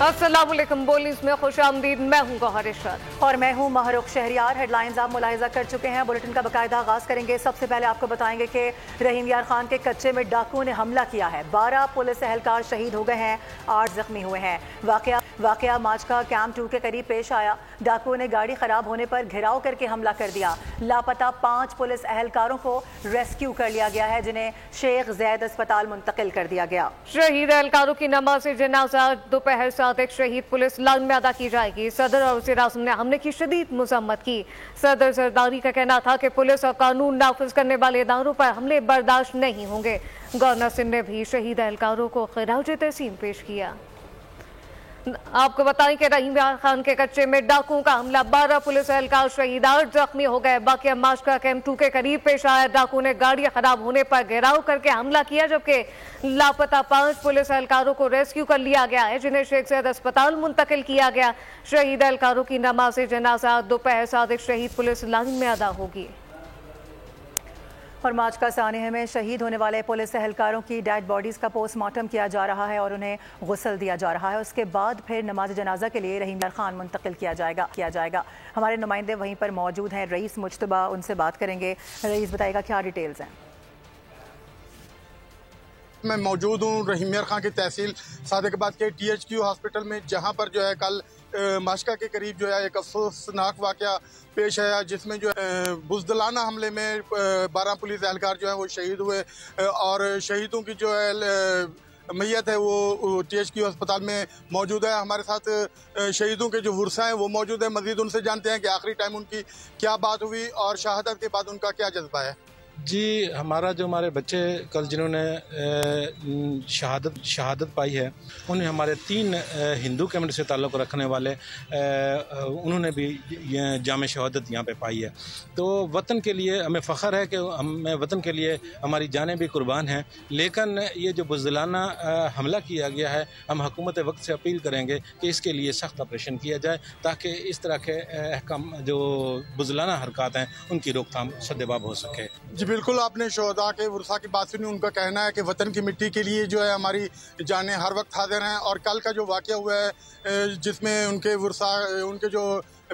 अस्सलामुअलैकुम। बोलिस में खुशामदीद। मैं हूँ गौहर इरशाद और मैं हूँ महरुख शहरियार। हेडलाइंस आप मुलाहिजा कर चुके हैं। बुलेटिन का बाकायदा आगाज करेंगे। सबसे पहले आपको बताएंगे कि रहीम यार खान के कच्चे में डाकुओं ने हमला किया है। 12 पुलिस एहलकार शहीद हो गए हैं, 8 जख्मी हुए हैं। वाकया माचका कैंप 2 के करीब पेश आया। डाकुओं ने गाड़ी खराब होने पर घेराव करके हमला कर दिया। लापता 5 पुलिस एहलकारों को रेस्क्यू कर लिया गया है, जिन्हें शेख ज़ैद अस्पताल मुंतकिल कर दिया गया। शहीद एहलकारों की नमाज जनाजा दोपहर सादिक शहीद पुलिस लाइन में अदा की जाएगी। सदर और वज़ीर आज़म ने हमले की शदीद मज़म्मत की। सदर जरदारी का कहना था कि पुलिस और कानून नाफिज करने वाले इदारों पर हमले बर्दाश्त नहीं होंगे। गवर्नर सिंह ने भी शहीद एहलकारों को खिराज तहसीन पेश किया। आपको बताएं कि रहीम यार खान के कच्चे में डाकुओं का हमला, 12 पुलिस एहलकार शहीद, 8 जख्मी हो गए। बाकी माशका कैंप 2 के करीब पेश आया। डाकुओं ने गाड़ी खराब होने पर घेराव करके हमला किया, जबकि लापता 5 पुलिस एहलकारों को रेस्क्यू कर लिया गया है, जिन्हें शेख ज़ैद अस्पताल मुंतकिल किया गया। शहीद एहलकारों की नमाज जनाजा दोपहर सादिक शहीद पुलिस लाइन में अदा होगी। और माचका सानिया में शहीद होने वाले पुलिस एहलकारों की डेड बॉडीज़ का पोस्टमार्टम किया जा रहा है और उन्हें गुस्ल दिया जा रहा है। उसके बाद फिर नमाज जनाजा के लिए रहीम यार खान मुंतकिल किया जाएगा। हमारे नुमाइंदे वहीं पर मौजूद हैं। रईस मुज्तबा, उनसे बात करेंगे। रईस, बताएगा क्या डिटेल्स हैं? मैं मौजूद हूँ रहीम यार खान की तहसील सादिकाबाद के THQ हॉस्पिटल में, जहाँ पर जो है कल माशका के करीब जो है एक अफसोसनाक वाक़या पेश आया, जिसमें जो है बुज़दिलाना हमले में 12 पुलिस एहलकार जो है वो शहीद हुए और शहीदों की जो है मैयत है वो THQ अस्पताल में मौजूद है। हमारे साथ शहीदों के जो वर्सा हैं वो मौजूद है। मज़ीद उनसे जानते हैं कि आखिरी टाइम उनकी क्या बात हुई और शहादत के बाद उनका क्या जज्बा है। जी, हमारे बच्चे कल जिन्होंने शहादत पाई है, उन्हें हमारे 3 हिंदू कम्युनिटी से ताल्लुक़ रखने वाले उन्होंने भी जाम शहादत यहाँ पे पाई है। तो वतन के लिए हमें फ़ख्र है कि हमें वतन के लिए हमारी जानें भी कुर्बान हैं। लेकिन ये जो बुज़दिलाना हमला किया गया है, हम हुकूमत वक्त से अपील करेंगे कि इसके लिए सख्त ऑपरेशन किया जाए, ताकि इस तरह के अहकाम जो बुज़दिलाना हरकत हैं उनकी रोकथाम सद्देबाब हो सके। जी बिल्कुल, आपने शोहदा के वर्सा की बात सुनी। उनका कहना है कि वतन की मिट्टी के लिए जो है हमारी जानें हर वक्त हाजिर हैं। और कल का जो वाक़या हुआ है जिसमें उनके वर्सा, उनके जो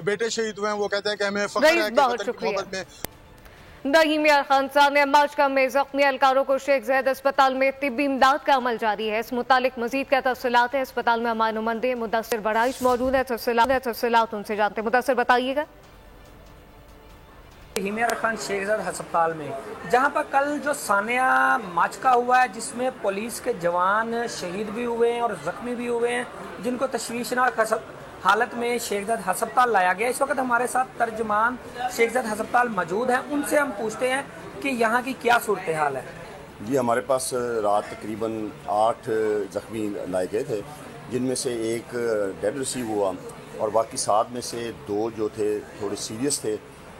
बेटे शहीद हुए हैं, वो कहते हैं कि हमें फ़ख्र है कि वतन की मोहब्बत में। रहीम यार खान सानिया माशका में जख्मी एहलकारों को शेख ज़ैद अस्पताल में तिब्बी इमदाद का अमल जारी है। इस मुतालिक मजीद क्या तफसीलात है, अस्पताल में हमारे नुमाइंदे मुदस्सिर बड़ाइश मौजूद है। तफसीलात उनसे जानते हैं। मुदस्सिर, बताइएगा। रहीम यार खान शेख ज़ैद अस्पताल में, जहां पर कल जो सानिया माचका हुआ है, जिसमें पुलिस के जवान शहीद भी हुए हैं और ज़ख्मी भी हुए हैं, जिनको तशवीशनाक हालत में शेख ज़ैद अस्पताल लाया गया। इस वक्त हमारे साथ तर्जमान शेख ज़ैद अस्पताल मौजूद हैं। उनसे हम पूछते हैं कि यहाँ की क्या सूरत हाल है। जी, हमारे पास रात तकरीबन 8 ज़ख्मी लाए गए थे, जिनमें से एक डेड रिसीव हुआ और बाकी 7 में से 2 जो थे थोड़े सीरियस थे,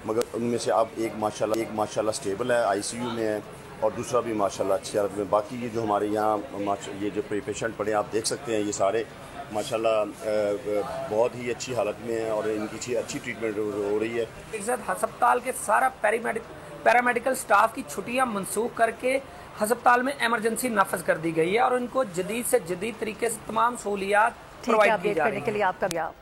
मगर उनमें से अब एक माशाल्लाह स्टेबल है, ICU में है, और दूसरा भी माशाल्लाह अच्छी हालत में। बाकी ये जो हमारे यहाँ ये जो पेशेंट पड़े आप देख सकते हैं, ये सारे माशाल्लाह बहुत ही अच्छी हालत में है और इनकी अच्छी ट्रीटमेंट हो रही है। अस्पताल के सारा पैरामेडिकल स्टाफ की छुट्टियाँ मनसूख करके अस्पताल में एमरजेंसी नाफज कर दी गई है और उनको जदीद से जदीद तरीके से तमाम सहूलियात प्रोवाइड की जा रही के लिए आपका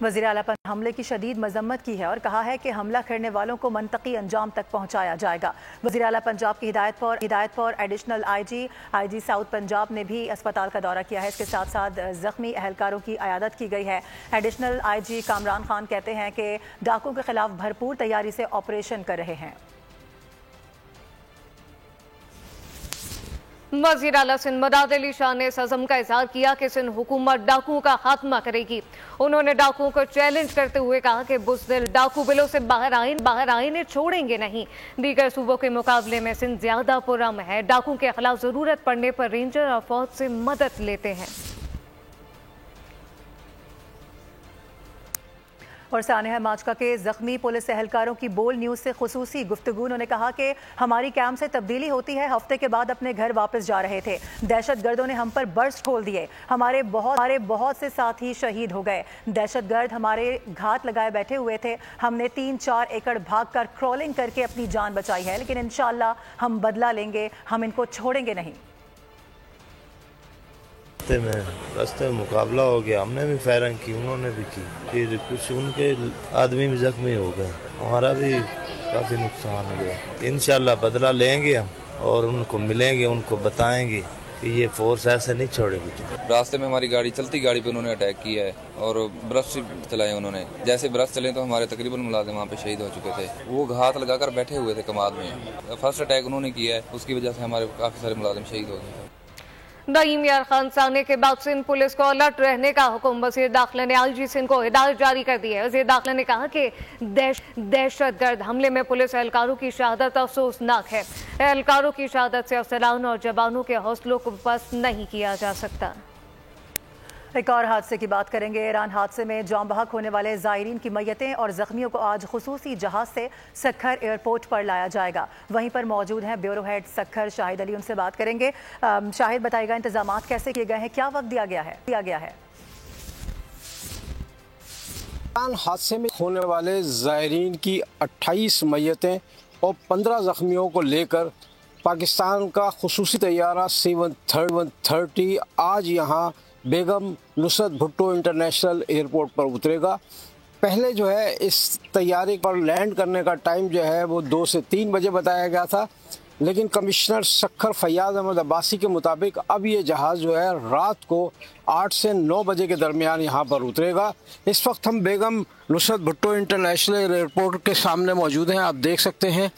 वज़ीर आला पर हमले की शदीद मजम्मत की है और कहा है कि हमला करने वालों को मंतकी अंजाम तक पहुँचाया जाएगा। वज़ीर आला पंजाब की हिदायत पर एडिशनल IG साउथ पंजाब ने भी अस्पताल का दौरा किया है। इसके साथ साथ ज़ख्मी एहलकारों की अयादत की गई है। एडिशनल IG कामरान खान कहते हैं कि डाकुओं के खिलाफ भरपूर तैयारी से ऑपरेशन कर रहे हैं। वज़ीर आला सिंध मुराद अली शाह ने इस अज़म का इज़हार किया कि सिंध हुकूमत डाकुओं का खात्मा करेगी। उन्होंने डाकुओं को चैलेंज करते हुए कहा कि बुज़दिल डाकू बिलों से बाहर आए इन्हें छोड़ेंगे नहीं। दीगर सूबों के मुकाबले में सिंध ज्यादा पुरअमन है। डाकुओं के खिलाफ जरूरत पड़ने पर रेंजर और फौज से मदद लेते हैं। और सानिया माचका के जख्मी पुलिस एहलकारों की बोल न्यूज़ से खुसूसी गुफ्तगू। उन्होंने कहा कि हमारी कैंप से तब्दीली होती है। हफ्ते के बाद अपने घर वापस जा रहे थे, दहशतगर्दों ने हम पर बर्स्ट खोल दिए। हमारे बहुत से साथी शहीद हो गए। दहशतगर्द हमारे घात लगाए बैठे हुए थे। हमने 3-4 एकड़ भागकर क्रॉलिंग करके अपनी जान बचाई है, लेकिन इंशाअल्लाह हम बदला लेंगे, हम इनको छोड़ेंगे नहीं। रास्ते में मुकाबला हो गया, हमने भी फायरिंग की, उन्होंने भी की, फिर कुछ उनके आदमी भी जख्मी हो गए, हमारा भी काफ़ी नुकसान हो गया। इंशाल्लाह बदला लेंगे हम और उनको मिलेंगे, उनको बताएंगे कि ये फोर्स ऐसे नहीं छोड़ेगी। रास्ते में हमारी गाड़ी चलती गाड़ी पे उन्होंने अटैक किया है और ब्रश चलाए उन्होंने। जैसे ब्रश चले तो हमारे तकरीबन मुलाजिम वहाँ पे शहीद हो चुके थे। वो घात लगाकर बैठे हुए थे कमाद में। फर्स्ट अटैक उन्होंने किया है, उसकी वजह से हमारे काफ़ी सारे मुलाजिम शहीद हो गए। नईम यार खान साने के बाद सिंध पुलिस को अलर्ट रहने का हुक्म वज़ीर दाखिला ने आईजी सिंध को हिदायत जारी कर दी है। वज़ीर दाखिला ने कहा कि दहशतगर्द हमले में पुलिस एहलकारों की शहादत अफसोसनाक है। एहलकारों की शहादत से अफसरान और जवानों के हौसलों को पस्त नहीं किया जा सकता। एक और हादसे की बात करेंगे। ईरान हादसे में जान बहक होने वाले ज़ायरीन की मैयतें और ज़ख्मियों को आज खुसूसी जहाज से सखर एयरपोर्ट पर लाया जाएगा। वहीं पर मौजूद हैं ब्यूरो हेड सखर शाहिद अली, उनसे बात करेंगे। शाहिद, बताइएगा इंतजामात कैसे किए गए हैं, क्या वक्त दिया गया है? ईरान हादसे में होने वाले ज़ायरीन की 28 मैयतें और 15 ज़ख्मियों को लेकर पाकिस्तान का खुसूसी तैयारा C-130 आज यहाँ बेगम नुसरत भुट्टो इंटरनेशनल एयरपोर्ट पर उतरेगा। पहले जो है इस तैयारी पर लैंड करने का टाइम जो है वो 2 से 3 बजे बताया गया था, लेकिन कमिश्नर सखर फैयाज अहमद अब्बासी के मुताबिक अब ये जहाज़ जो है रात को 8 से 9 बजे के दरमियान यहाँ पर उतरेगा। इस वक्त हम बेगम नुसरत भुट्टो इंटरनेशनल एयरपोर्ट के सामने मौजूद हैं। आप देख सकते हैं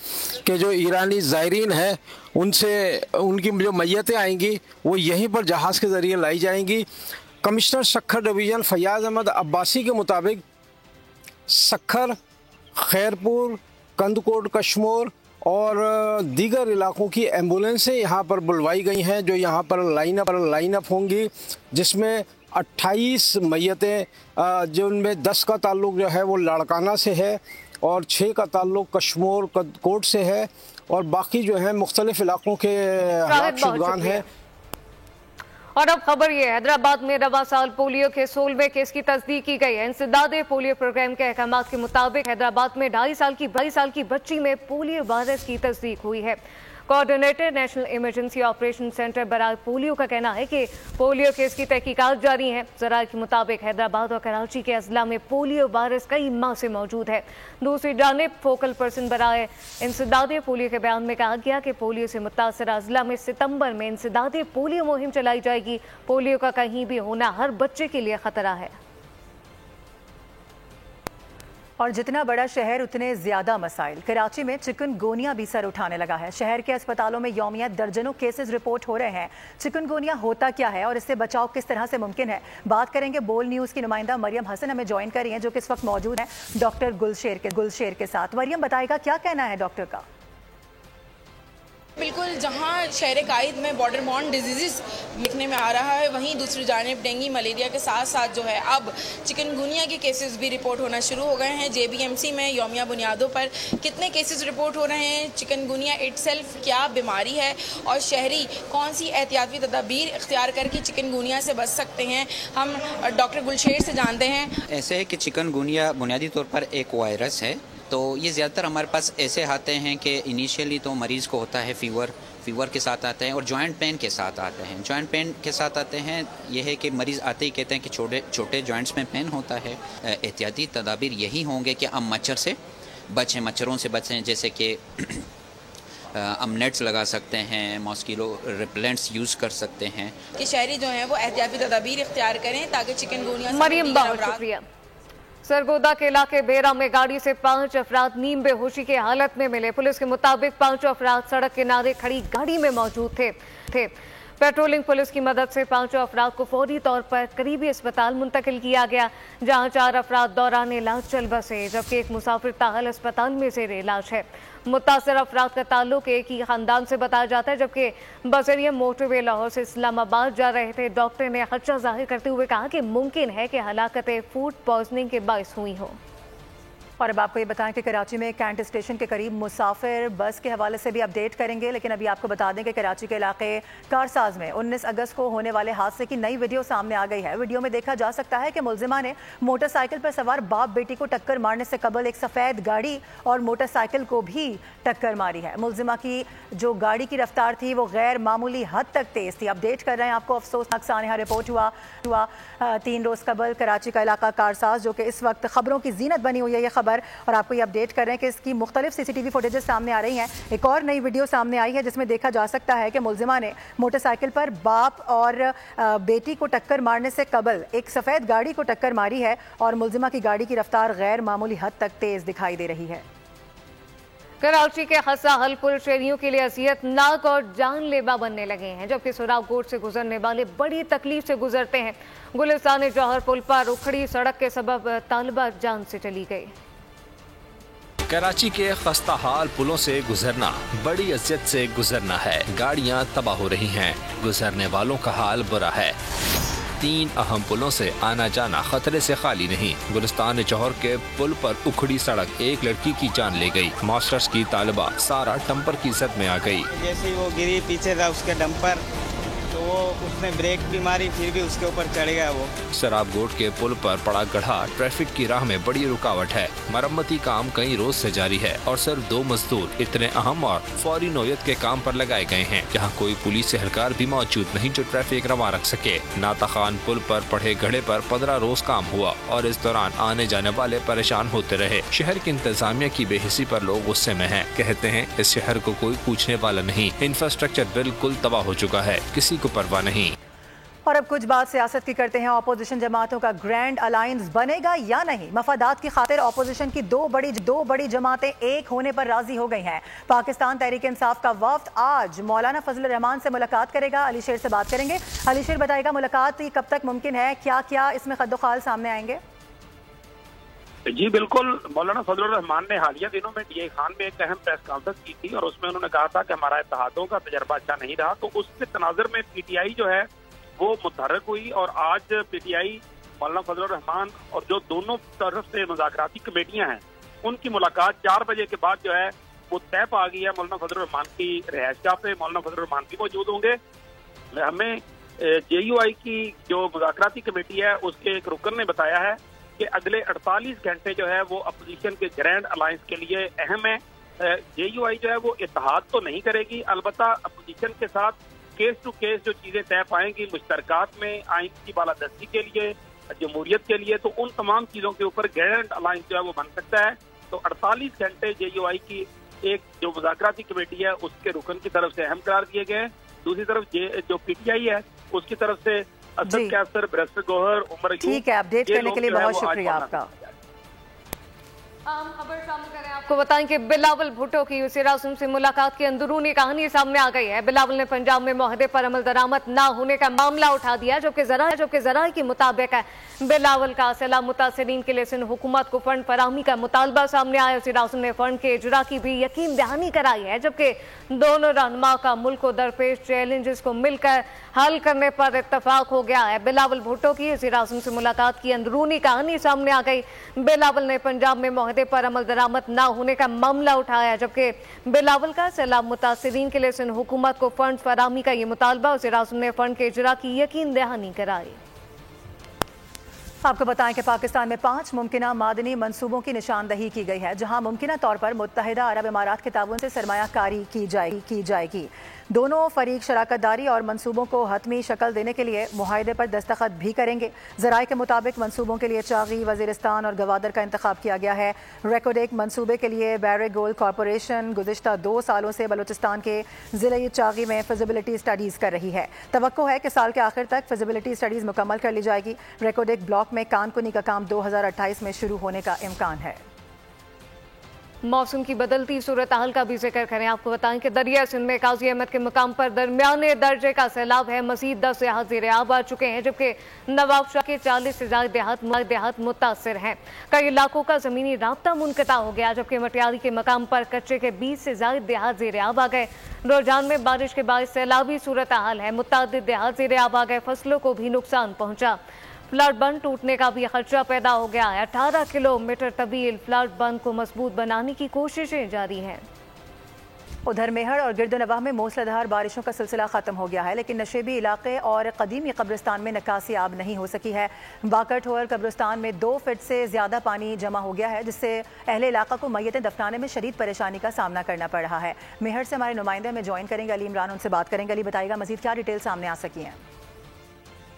कि जो ईरानी ज़ायरीन है उनसे उनकी जो मैयतें आएंगी वो यहीं पर जहाज़ के ज़रिए लाई जाएंगी। कमिश्नर सखर डिवीज़न फैयाज अहमद अब्बासी के मुताबिक सखर, खैरपुर, कंदकोट, कश्मोर और दीगर इलाकों की एम्बुलेंसें यहाँ पर बुलवाई गई हैं जो यहाँ पर लाइनअप होंगी, जिसमें 28 मैयतें जिनमें 10 का ताल्लुक़ जो है वो लाड़काना से है और 6 का ताल्लुक़ कश्मोर कोट से है और बाकी जो है मुख्तलिफ इलाकों के शुदगान हैं। और अब खबर ये, हैदराबाद में रवा साल पोलियो के 16वें केस की तस्दीक की गई है। इंसदादे पोलियो प्रोग्राम के अहकामात के मुताबिक हैदराबाद में 2.5 साल की बच्ची में पोलियो वायरस की तस्दीक हुई है। Coordinator national emergency operation centre बराए पोलियो का कहना है कि पोलियो केस की तहकीकात जारी है। ज़राए के मुताबिक हैदराबाद और कराची के अजला में पोलियो वायरस कई माह से मौजूद है। दूसरी जानिब फोकल पर्सन बराए इंसदादे पोलियो के बयान में कहा गया कि पोलियो से मुतासर अजला में सितंबर में इंसदादे पोलियो मुहिम चलाई जाएगी। पोलियो का कहीं भी होना हर बच्चे के लिए खतरा है। और जितना बड़ा शहर उतने ज्यादा मसाइल। कराची में चिकनगुनिया भी सर उठाने लगा है। शहर के अस्पतालों में यौमिया दर्जनों केसेस रिपोर्ट हो रहे हैं। चिकनगुनिया होता क्या है और इससे बचाव किस तरह से मुमकिन है, बात करेंगे। बोल न्यूज़ की नुमाइंदा मरियम हसन हमें ज्वाइन कर रही हैं जो कि इस वक्त मौजूद है डॉक्टर गुलशेर के साथ। मरियम, बताएगा क्या कहना है डॉक्टर का? बिल्कुल, जहां शहर कायद में बॉर्डर बॉर्न डिजीज़ लिखने में आ रहा है, वहीं दूसरी जानिब डेंगू मलेरिया के साथ साथ जो है अब चिकनगुनिया के केसेस भी रिपोर्ट होना शुरू हो गए हैं। JBMC में यौमिया बुनियादों पर कितने केसेस रिपोर्ट हो रहे हैं, चिकनगुनिया इटसेल्फ क्या बीमारी है और शहरी कौन सी एहतियाती तदाबीर इख्तियार करके चिकनगुनिया से बच सकते हैं, हम डॉक्टर गुलशेर से जानते हैं। ऐसे है कि चिकनगुनिया बुनियादी तौर पर एक वायरस है, तो ये ज़्यादातर हमारे पास ऐसे आते हैं कि इनिशियली तो मरीज़ को होता है फीवर के साथ आते हैं और जॉइंट पेन के साथ आते हैं। जॉइंट पेन के साथ आते हैं, यह है कि मरीज़ आते ही कहते हैं कि छोटे जॉइंट्स में पेन होता है। एहतियाती तदाबीर यही होंगे कि हम मच्छरों से बचें, जैसे कि हम नेट्स लगा सकते हैं, मॉस्किटो रिपेलेंट्स यूज़ कर सकते हैं कि शहरी जो हैं वो एहतियाती तदाबीर इख्तियार करें ताकि चिकनगुनिया से। मरियम, बहुत शुक्रिया। सरगोदा के इलाके बेरा में गाड़ी से 5 अफराद नीम बेहोशी की हालत में मिले। पुलिस के मुताबिक 5 अफराद सड़क किनारे खड़ी गाड़ी में मौजूद थे। पेट्रोलिंग पुलिस की मदद से 5 अफराद को फौरी तौर पर करीबी अस्पताल मुंतकिल किया गया, जहां 4 अफराद दौरान इलाज चल बसे, जबकि एक मुसाफिर ताहल अस्पताल में ज़ेरे इलाज है। मुतासर अफराद का ताल्लुक एक ही खानदान से बताया जाता है, जबकि बजरिया मोटरवे लाहौर से इस्लामाबाद जा रहे थे। डॉक्टर ने खदशा जाहिर करते हुए कहा कि मुमकिन है कि हलाकत फूड पॉइजनिंग के बायस हुई हो। और अब आपको ये बताएं कि कराची में कैंट स्टेशन के करीब मुसाफिर बस के हवाले से भी अपडेट करेंगे, लेकिन अभी आपको बता दें कि कराची के इलाके कारसाज में 19 अगस्त को होने वाले हादसे की नई वीडियो सामने आ गई है। वीडियो में देखा जा सकता है कि मुलजिमा ने मोटरसाइकिल पर सवार बाप बेटी को टक्कर मारने से कबल एक सफ़ेद गाड़ी और मोटरसाइकिल को भी टक्कर मारी है। मुलजिमा की जो गाड़ी की रफ्तार थी वो गैर मामूली हद तक तेज थी। अपडेट कर रहे हैं आपको, अफसोसनाक सानहा रिपोर्ट हुआ 3 रोज़ कबल कराची का इलाका कारसाज, जो कि इस वक्त खबरों की जीनत बनी हुई है ये खबर, और आपको ये अपडेट कर रहे हैं कि इसकी मुख्तलिफ CCTV फुटेजेस सामने आ रही हैं। एक और नई वीडियो सामने आई है जिसमें देखा जा सकता है कि मुलजिमा ने मोटरसाइकिल पर बाप और बेटी को टक्कर मारने से कबल एक सफ़ेद गाड़ी को टक्कर मारी है और मुलजिमा की गाड़ी की रफ्तार गैर मामूली हद तक तेज दिखाई दे रही है। कराची के हसा हल पुल शहरियों के लिए असियतनाक और जानलेवा बनने लगे हैं, जबकि सुराग कोट से गुजरने वाले बड़ी तकलीफ से गुजरते हैं। गुलिस्तान जौहर पुल पर उखड़ी सड़क के सबब तालिबा जान से चली गई। कराची के खस्ता हाल पुलों से गुजरना बड़ी अजियत से गुजरना है। गाड़ियां तबाह हो रही हैं, गुजरने वालों का हाल बुरा है। 3 अहम पुलों से आना जाना खतरे से खाली नहीं। गुलिस्तान जौहर के पुल पर उखड़ी सड़क एक लड़की की जान ले गई। मास्टर्स की तालिबा सारा डंपर की जद में आ गई। जैसे ही वो गिरी, पीछे था उसके डंपर, तो वो उसने ब्रेक भी मारी, फिर भी उसके ऊपर चढ़ गया वो। शराबगोट के पुल पर पड़ा गड्ढा ट्रैफिक की राह में बड़ी रुकावट है। मरम्मती काम कई रोज से जारी है और सिर्फ 2 मजदूर इतने अहम और फौरी नौयत के काम पर लगाए गए हैं, जहां कोई पुलिस एहलकार भी मौजूद नहीं जो ट्रैफिक रवा रख सके। नाता खान पुल पर पड़े गड्ढे पर 15 रोज काम हुआ और इस दौरान आने जाने वाले परेशान होते रहे। शहर की इंतजामिया की बेहिसी पर लोग गुस्से में हैं। कहते हैं इस शहर को कोई पूछने वाला नहीं, इंफ्रास्ट्रक्चर बिल्कुल तबाह हो चुका है, किसी को परवाह नहीं। और अब कुछ बात सियासत की करते हैं। अपोजिशन जमातों का ग्रैंड अलायंस बनेगा या नहीं? मफादात की खातिर अपोजिशन की दो बड़ी जमातें एक होने पर राजी हो गई हैं। पाकिस्तान तहरीक इंसाफ का वफ्द आज मौलाना फजल रहमान से मुलाकात करेगा। अली शेर से बात करेंगे। अली शेर बताएगा मुलाकात कब तक मुमकिन है, क्या क्या इसमें खद्दोखाल सामने आएंगे? जी बिल्कुल, मौलाना फजल रहमान ने हालिया दिनों में DI खान में एक अहम प्रेस कॉन्फ्रेंस की थी और उसमें उन्होंने कहा था कि हमारा इत्तेहादों का तजर्बा अच्छा नहीं रहा, तो उसके तनाजुर में PTI जो है वो मुतहर्रिक हुई और आज PTI मौलाना फजल रहमान और जो दोनों तरफ से मुज़ाकराती कमेटियां हैं उनकी मुलाकात 4 बजे के बाद जो है वो तय पा गई है। मौलाना फजल रहमान की रिहायशगाह पे मौलाना फजल रहमान भी मौजूद होंगे। हमें JUI की जो मुज़ाकराती कमेटी है उसके एक रुकन ने बताया है कि अगले 48 घंटे जो है वो अपोजिशन के ग्रैंड अलायंस के लिए अहम है। JUI जो है वो इत्तेहाद तो नहीं करेगी, अलबत्ता अपोजिशन के साथ केस टू केस जो चीजें तय पाएंगी मुश्तरकात में, आइन की बालादस्ती के लिए, जमहूरियत के लिए, तो उन तमाम चीजों के ऊपर ग्रैंड अलायंस जो है वो बन सकता है। तो 48 घंटे JUI की एक जो मुज़ाकराती कमेटी है उसके रुकन की तरफ से अहम करार दिए गए हैं। दूसरी तरफ जो PTI है उसकी तरफ से असद कैसर, बैरिस्टर गौहर, उमर, ठीक है, अपडेट करने के लिए बहुत शुक्रिया आपका। खबर शामिल करें, आपको बताएं कि बिलावल भुट्टो की वज़ीर आज़म से मुलाकात की अंदरूनी कहानी सामने आ गई है। बिलावल ने पंजाब में मुआहदे पर अमल दरामद न होने का मामला उठा दिया, जबकि ज़राए के मुताबिक है बिलावल का सैलाब मुतासरीन के लिए सिंध हुकूमत को फंड फराहमी का मुतालबा सामने आया। वज़ीर आज़म ने फंड के इजरा की भी यकीन दहानी कराई है, जबकि दोनों रहनुमा का मुल्क को दरपेश चैलेंजेस को मिलकर हल करने पर इत्तफाक हो गया है। बिलावल भुट्टो की वज़ीर आज़म से मुलाकात की अंदरूनी कहानी सामने आ गई। बिलावल ने पंजाब में मुआहदे पर अमल दरामद न होने का मामला उठाया, जबकि बिलावल का सैलाब मुतासरीन के लिए सिंध हुकूमत को फंड फराहमी का ये मुतालबा। वज़ीर आज़म ने फंड के इजरा की यकीन दहानी कराई। आपको बताएं कि पाकिस्तान में 5 मुमकिना मादनी मंसूबों की निशानदही की गई है, जहां मुमकिना तौर पर मुत्तहिदा अरब इमारात के ताउन से सरमायाकारी की जाएगी। दोनों फरीक शराकतदारी और मंसूबों को हतमी शक्ल देने के लिए मुआहदे पर दस्तखत भी करेंगे। ज़राए के मुताबिक मंसूबों के लिए चागी, वज़ीरिस्तान और गवादर का इंतखाब किया गया है। रेकोडेक मंसूबे के लिए बैरेक गोल्ड कॉरपोरेशन गुज़िश्ता 2 सालों से बलूचिस्तान के ज़िले चागी में फिजिबिलिटी स्टडीज़ कर रही है। तवक्को है कि साल के आखिर तक फिजिबिलिटी स्टडीज़ मुकम्मल कर ली जाएगी। रेकोडेक ब्लॉक में कानकुनी का काम 2028 में शुरू होने का इम्कान है। मौसम की बदलती सूरत हाल का भी जिक्र करें। आपको बताएं कि दरिया सिंध में काजी अहमद के मकाम पर दरमियाने दर्जे का सैलाब है। मजीद 10 देहात ज़ेर-ए-आब आ चुके हैं, जबकि नवाबशाह के 40 से ज़्यादा देहात मुतासर हैं। कई इलाकों का ज़मीनी राब्ता मुनक़ता हो गया, जबकि मटियारी के मकाम पर कच्चे के 20 से ज़्यादा देहात ज़ेर-ए-आब आ गए। रोजान में बारिश के बाद सैलाबी सूरत हाल है, मुतादिद देहात ज़ेर-ए-आब आ गए, फसलों को भी नुकसान पहुँचा। फ्लड बंद टूटने का भी खदशा पैदा हो गया है। 18 किलोमीटर तवील फ्लड बंद को मजबूत बनाने की कोशिशें जारी हैं। उधर मेहर और गिरदोनवाह में मूसलाधार बारिशों का सिलसिला खत्म हो गया है, लेकिन नशेबी इलाके और कदीमी कब्रिस्तान में निकासी आब नहीं हो सकी है। बाकरठोर कब्रिस्तान में 2 फीट से ज़्यादा पानी जमा हो गया है, जिससे अहले इलाका को मैयतें दफनाने में शदीद परेशानी का सामना करना पड़ रहा है। मेहर से हमारे नुमाइंदे में ज्वाइन करेंगे अली इमरान, उनसे बात करेंगे। अली बताइएगा मजीद क्या डिटेल सामने आ सकी हैं?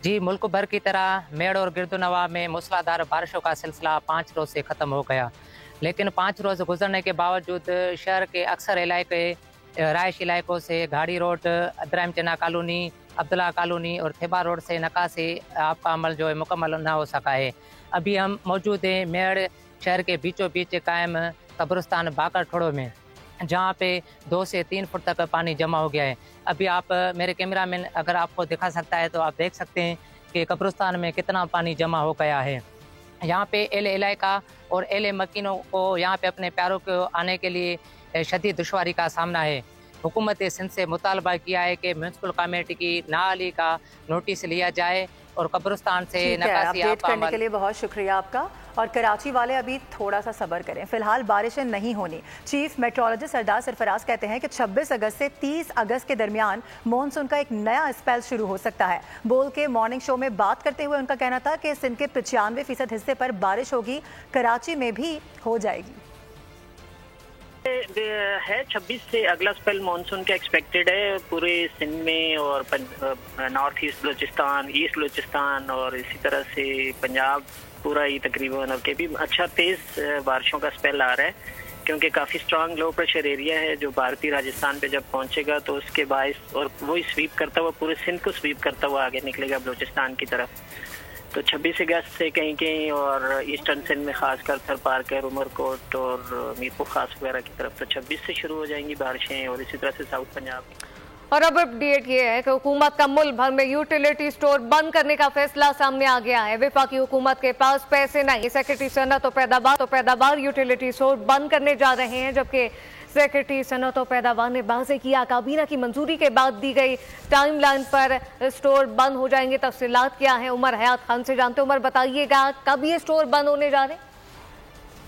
जी, मुल्क भर की तरह मेड़ और गिरदोनवाह में मूसलाधार बारिशों का सिलसिला 5 रोज़ से ख़त्म हो गया, लेकिन 5 रोज़ गुजरने के बावजूद शहर के अक्सर इलाके राइश इलाकों से घाड़ी रोड, इब्राहिम चना कॉलोनी, अब्दुल्ला कॉलोनी और थिबा रोड से निकासी आपका अमल जो है मुकम्मल ना हो सका है। अभी हम मौजूद हैं मेड़ शहर के बीचों बीच कायम कब्रिस्तान बाकरठोड़ में, जहाँ पे 2 से 3 फुट तक पानी जमा हो गया है। अभी आप मेरे कैमरा मैन अगर आपको दिखा सकता है तो आप देख सकते हैं कि कब्रिस्तान में कितना पानी जमा हो गया है। यहाँ पे एल इलाका और एल मकीनों को यहाँ पे अपने प्यारों को आने के लिए शदीद दुश्वारी का सामना है। हुकूमत सिंध से मुतालबा किया है कि म्यूनसिपल कमेटी की नाअहली का नोटिस लिया जाए और कब्रिस्तान से निकासी करने के लिए बहुत शुक्रिया आपका। और कराची वाले अभी थोड़ा सा सब्र करें, फिलहाल बारिशें नहीं होनी। चीफ मेट्रोलॉजिस्ट सरदार सरफराज कहते हैं कि 26 अगस्त से 30 अगस्त के दरमियान मॉनसून का एक नया स्पेल शुरू हो सकता है। बोल के मॉर्निंग शो में बात करते हुए उनका कहना था कि सिंध के 95% हिस्से पर बारिश होगी, कराची में भी हो जाएगी। है 26 से अगला स्पेल मानसून का एक्सपेक्टेड है पूरे सिंध में और north east Balochistan, east Balochistan और इसी तरह से पंजाब पूरा ही तकरीबन, और के भी अच्छा तेज़ बारिशों का स्पेल आ रहा है, क्योंकि काफ़ी स्ट्रांग लो प्रेशर एरिया है जो भारतीय राजस्थान पे जब पहुंचेगा तो उसके बायस और वही स्वीप करता हुआ पूरे सिंध को स्वीप करता हुआ आगे निकलेगा बलूचिस्तान की तरफ। तो 26 अगस्त से कहीं कहीं और ईस्टर्न सिंध में खासकर थर पार्कर, उमरकोट और मीरपुर खास वगैरह की तरफ तो 26 से शुरू हो जाएंगी बारिशें, और इसी तरह से साउथ पंजाब। और अब अपडेट ये है कि हुकूमत का मुल्क भर में यूटिलिटी स्टोर बंद करने का फैसला सामने आ गया है। वफाकी हुकूमत के पास पैसे नहीं। सेक्रेटरी सनअत और पैदावार यूटिलिटी स्टोर बंद करने जा रहे हैं, जबकि सेक्रेटरी सनअत और पैदावार ने वाज़ेह किया काबीना की मंजूरी के बाद दी गई टाइमलाइन पर स्टोर बंद हो जाएंगे। तफसीलात क्या है उमर हयात खान से जानते। उमर बताइएगा कब ये स्टोर बंद होने जा रहे हैं?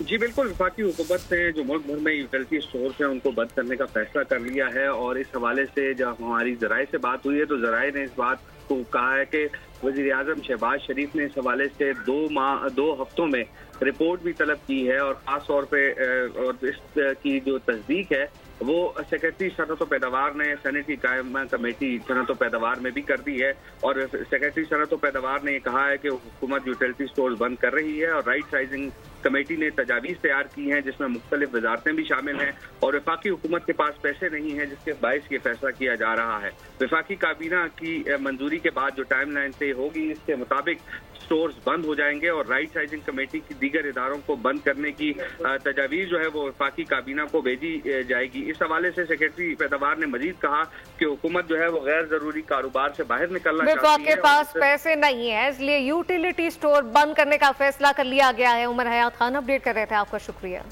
जी बिल्कुल, वफाकी हुकूमत ने जो मुल्क भर में यूटिलिटी स्टोर हैं उनको बंद करने का फैसला कर लिया है, और इस हवाले से जब हमारी ज़राए से बात हुई है तो ज़राए ने इस बात को कहा है कि वज़ीर-ए-आज़म शहबाज शरीफ ने इस हवाले से 2 हफ्तों में रिपोर्ट भी तलब की है, और ख़ास तौर पर और इसकी जो तस्दीक है वो सेक्रेटरी सनअत पैदावार ने सेनेट की कायमा कमेटी सनअत पैदावार में भी कर दी है। और सेक्रेटरी सनअत पैदावार ने कहा है कि हुकूमत यूटिलिटी स्टोर बंद कर रही है, और राइट साइजिंग कमेटी ने तजावीज़ तैयार की हैं जिसमें मुख्तलिफ वजारतें भी शामिल हैं, और वफाकी हुकूमत के पास पैसे नहीं हैं जिसके बायस ये फैसला किया जा रहा है। वफाकी काबीना की मंजूरी के बाद जो टाइमलाइन तय होगी इसके मुताबिक स्टोर्स बंद हो जाएंगे, और राइट साइजिंग कमेटी की दीगर इदारों को बंद करने की तजावीज़ जो है वो वफाकी काबीना को भेजी जाएगी। इस हवाले से सेक्रेटरी पैदावार ने मजीद कहा कि हुकूमत जो है वो गैर जरूरी कारोबार से बाहर निकलना चाहती है। आपके पास पैसे नहीं है इसलिए यूटिलिटी स्टोर बंद करने का फैसला कर लिया गया है। उमर हयात खान अपडेट कर रहे थे, आपका शुक्रिया।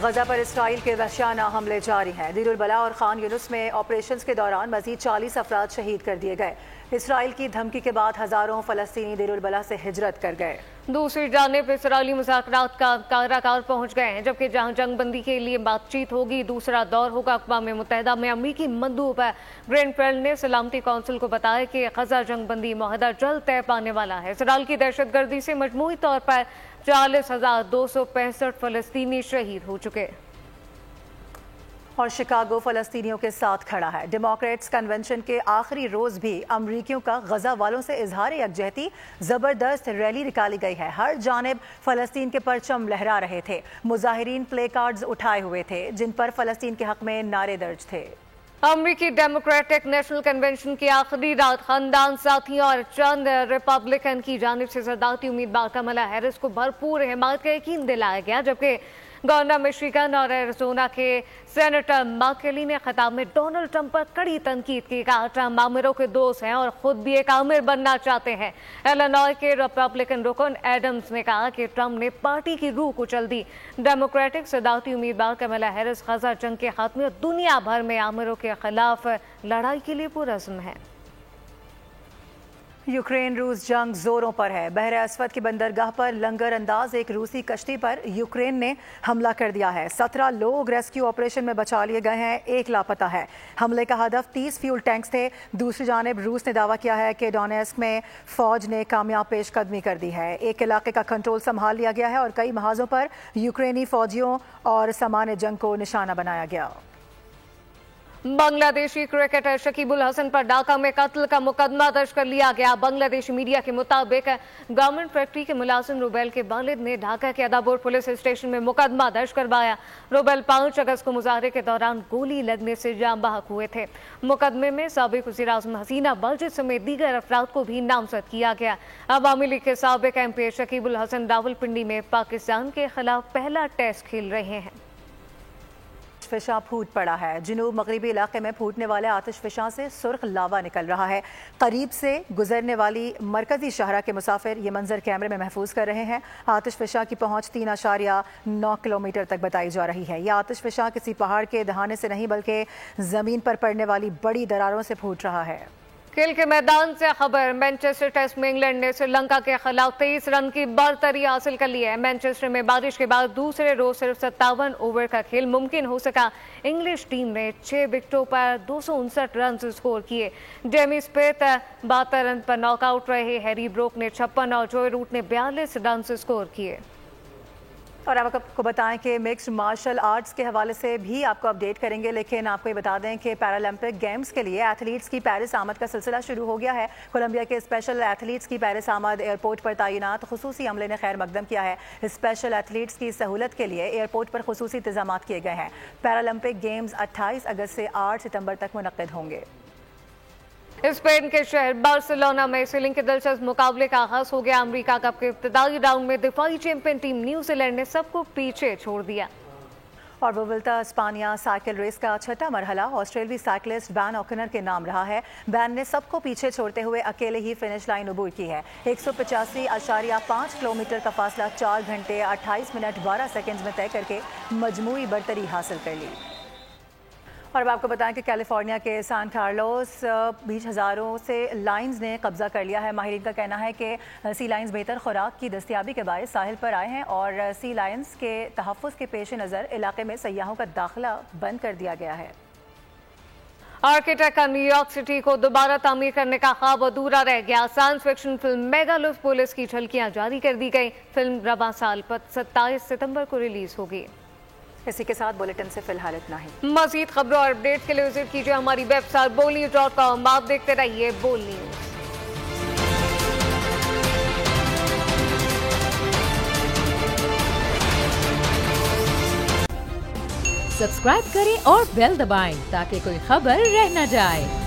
गजा पर इसराइल के वहशाना हमले जारी हैं। दीरुल बला और खान यूनुस में ऑपरेशंस के दौरान मजीद 40 अफराद शहीद कर दिए गए। इसराइल की धमकी के बाद हजारों फलस्तीनी दीरुल बला से हिजरत कर गए। दूसरी जानिब इसराइली मुज़ाकरात का काराकार पहुंच गए हैं, जबकि जहां जंगबंदी के लिए बातचीत होगी दूसरा दौर होगा। अक़वाम मुत्तहिदा में अमरीकी मंदूब ग्रीनफील्ड ने सलामती कौंसिल को बताया कि गजा जंगबंदी मुआहदा जल्द तय पाने वाला है। इसराइल की दहशतगर्दी से मजमूई तौर पर 40,265 फलस्तीनी शहीद हो चुके। और शिकागो फलस्तीनियों के साथ खड़ा है। डेमोक्रेट्स कन्वेंशन के आखिरी रोज भी अमरीकियों का गजा वालों से इजहार यकजहती, जबरदस्त रैली निकाली गई है। हर जानिब फलस्तीन के परचम लहरा रहे थे। मुजाहिरीन प्ले कार्ड्स उठाए हुए थे जिन पर फलस्तीन के हक में नारे दर्ज थे। अमरीकी डेमोक्रेटिक नेशनल कन्वेंशन की आखिरी रात खानदान साथियों और चंद रिपब्लिकन की जानिब से सदारती उम्मीदवार कमला हैरिस को भरपूर हिमायत का यकीन दिलाया गया, जबकि गवर्नर मिशिगन और एरिज़ोना के सेनेटर मैकेली ने खिताब में डोनाल्ड ट्रंप पर कड़ी तनकीद की। कहा ट्रंप आमिरों के दोस्त हैं और खुद भी एक आमिर बनना चाहते हैं। इलिनॉय के रिपब्लिकन रुकन एडम्स ने कहा कि ट्रंप ने पार्टी की रूह कुचल दी। डेमोक्रेटिक सदारती उम्मीदवार कमला हैरिस गजा जंग के खात्मे और दुनिया भर में आमिरों के खिलाफ लड़ाई के लिए पुरअज़्म है। यूक्रेन रूस जंग जोरों पर है। बहर अस्वद की बंदरगाह पर लंगर अंदाज एक रूसी कश्ती पर यूक्रेन ने हमला कर दिया है। 17 लोग रेस्क्यू ऑपरेशन में बचा लिए गए हैं, एक लापता है। हमले का हदफ 30 फ्यूल टैंक्स थे। दूसरी जानिब रूस ने दावा किया है कि डोनेस्क में फौज ने कामयाब पेशकदमी कर दी है। एक इलाके का कंट्रोल संभाल लिया गया है और कई महाजों पर यूक्रेनी फौजियों और सामान जंग को निशाना बनाया गया। बांग्लादेशी क्रिकेटर शकीबुल हसन पर ढाका में कत्ल का मुकदमा दर्ज कर लिया गया। बांग्लादेशी मीडिया के मुताबिक गारमेंट फैक्ट्री के मुलाजिम रुबेल के वालिद ने ढाका के अदापुर पुलिस स्टेशन में मुकदमा दर्ज करवाया। रुबेल 5 अगस्त को मुजाहरे के दौरान गोली लगने से जान बहक हुए थे। मुकदमे में साबिक वज़ीर-ए-आज़म हसीना बलजित समेत दीगर अफराद को भी नामजद किया गया। अवामी लीग के साबिक MP शकीबुल हसन रावलपिंडी में पाकिस्तान के खिलाफ पहला टेस्ट खेल रहे हैं। फिशा फूट पड़ा है। जनूब मगरबी इलाके में फूटने वाले आतिश फिशा से सुर्ख लावा निकल रहा है। करीब से गुजरने वाली मरकजी शहरा के मुसाफिर ये मंजर कैमरे में महफूज कर रहे हैं। आतिश फिशा की पहुंच 3.9 किलोमीटर तक बताई जा रही है। यह आतिश फिशा किसी पहाड़ के दहाने से नहीं बल्कि जमीन पर पड़ने वाली बड़ी दरारों से फूट रहा है। खेल के मैदान से खबर, मैनचेस्टर टेस्ट में इंग्लैंड ने श्रीलंका के खिलाफ 23 रन की बढ़तरी हासिल कर ली है। मैनचेस्टर में बारिश के बाद दूसरे रोज सिर्फ 57 ओवर का खेल मुमकिन हो सका। इंग्लिश टीम ने 6 विकेटों पर 259 रन स्कोर किए। जेमी स्मिथ 72 रन पर नॉकआउट रहे। हैरी ब्रोक ने 56 और जोय रूट ने 42 रन स्कोर किए। और अब आपको बताएं कि मिक्स्ड मार्शल आर्ट्स के हवाले से भी आपको अपडेट करेंगे, लेकिन आपको ये बता दें कि पैरालंपिक गेम्स के लिए एथलीट्स की पेरिस आमद का सिलसिला शुरू हो गया है। कोलंबिया के स्पेशल एथलीट्स की पेरिस आमद एयरपोर्ट पर तैनात खुसूसी अमले ने खैर मकदम किया है। स्पेशल एथलीट्स की सहूलत के लिए एयरपोर्ट पर खुसूसी इंतजाम किए गए हैं। पैरालंपिक गेम्स 28 अगस्त से 8 सितंबर तक मुनक्किद होंगे। स्पेन के शहर बार्सिलोना में सीलिंग के दिलचस्प मुकाबले का आगाज हो गया। अमेरिका कप के इब्तिदाई राउंड में दिफाई चैंपियन टीम न्यूजीलैंड ने सबको पीछे छोड़ दिया। और वुल्टा स्पानिया साइकिल रेस का छठा मरहला ऑस्ट्रेलियाई साइकिलिस्ट बैन ओकनर के नाम रहा है। बैन ने सबको पीछे छोड़ते हुए अकेले ही फिनिश लाइन अबूर की है। 185.5 किलोमीटर का फासला 4 घंटे 28 मिनट 12 सेकंड में तय करके मजमूई बरतरी हासिल कर ली। और अब आपको बताएं कि कैलिफोर्निया के सान कार्लोस बीच हज़ारों से लाइंस ने कब्जा कर लिया है। माहिरीन का कहना है कि सी लाइंस बेहतर खुराक की दस्तियाबी के बायस साहिल पर आए हैं और सी लाइंस के तहफ़्फ़ुज़ के पेश नज़र इलाके में सयाहों का दाखिला बंद कर दिया गया है। आर्किटेक्ट का न्यूयॉर्क सिटी को दोबारा तामीर करने का ख्वाब अधूरा रह गया। साइंस फिक्शन फिल्म मेगालोपोलिस की झलकियां जारी कर दी गई। फिल्म रवां साल 27 सितंबर को रिलीज होगी। इसी के साथ बुलेटिन से फिलहाल इतना ही। मजीद खबरों और अपडेट के लिए विजिट कीजिए हमारी वेबसाइट bolnews.com। आप देखते रहिए बोल न्यूज। सब्सक्राइब करें और बेल दबाएं ताकि कोई खबर रह न जाए।